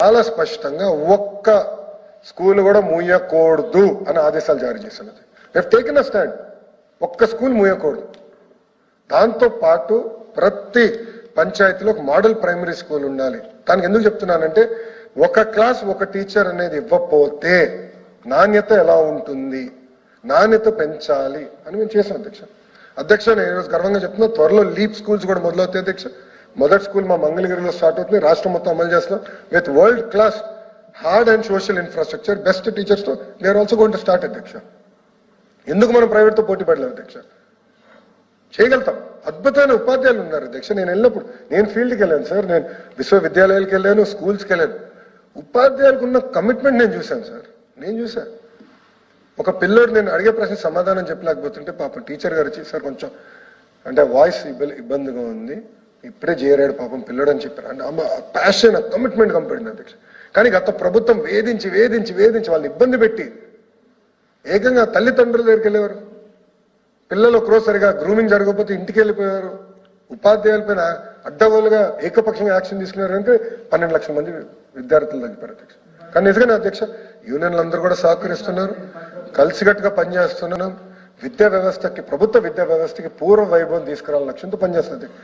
చాలా స్పష్టంగా ఒక్క స్కూల్ కూడా మూయకూడదు అని ఆదేశాలు జారీ చేస్తున్నది. Taken a stand. ఒక్క స్కూల్ మూయకూడదు. దాంతో పాటు ప్రతి పంచాయతీలో ఒక మోడల్ ప్రైమరీ స్కూల్ ఉండాలి. దానికి ఎందుకు చెప్తున్నానంటే ఒక క్లాస్ ఒక టీచర్ అనేది ఇవ్వకపోతే నాణ్యత ఎలా ఉంటుంది, నాణ్యత పెంచాలి అని మేము చేసాం అధ్యక్ష. నేను ఈరోజు గర్వంగా చెప్తున్నా, త్వరలో లీప్ స్కూల్స్ కూడా మొదలవుతాయి అధ్యక్ష. మొదటి స్కూల్ మా మంగళగిరిలో స్టార్ట్ అవుతుంది. రాష్ట్రం మొత్తం అమలు చేస్తున్నాం with world class hard and social infrastructure, best teachers తో they are also going to start అధ్యక్ష. ఎందుకు మనం ప్రైవేట్ తో పోటీ పడలేము అధ్యక్ష? చేయగలుగుతాం. అద్భుతమైన ఉపాధ్యాయులు ఉన్నారు అధ్యక్ష. నేను వెళ్ళినప్పుడు నేను ఫీల్డ్కి వెళ్ళాను సార్, నేను విశ్వవిద్యాలయాలకు వెళ్ళాను, స్కూల్స్కి వెళ్ళాను. ఉపాధ్యాయులకు ఉన్న కమిట్మెంట్ నేను చూశాను సార్. నేను చూశాను ఒక పిల్లోడు నేను అడిగే ప్రశ్న సమాధానం చెప్పలేకపోతుంటే పాపం టీచర్ గారు వచ్చి సార్ కొంచెం అంటే వాయిస్ ఇబ్బందిగా ఉంది, ఇప్పుడే చేరాడు పాపం పిల్లడు అని చెప్పారు. అంటే అమ్మ ప్యాషన్ కమిట్మెంట్ కంపడింది అధ్యక్ష. కానీ గత ప్రభుత్వం వేధించి వేధించి వేధించి వాళ్ళని ఇబ్బంది పెట్టి ఏకంగా తల్లిదండ్రుల దగ్గరికి వెళ్ళేవారు. పిల్లలు ఒకరోజు సరిగా గ్రూమింగ్ జరగకపోతే ఇంటికి వెళ్ళిపోయారు. ఉపాధ్యాయుల పైన అడ్డగోలుగా ఏకపక్షంగా యాక్షన్ తీసుకున్నారంటే 12 లక్షల మంది విద్యార్థులు తగ్గిపోయారు అధ్యక్ష. కానీ నిజంగానే అధ్యక్ష యూనియన్లు అందరూ కూడా సహకరిస్తున్నారు, కలిసికట్టుగా పనిచేస్తున్నాం. విద్యా వ్యవస్థకి, ప్రభుత్వ విద్యా వ్యవస్థకి పూర్వ వైభవం తీసుకురావాలని లక్ష్యంతో పనిచేస్తుంది.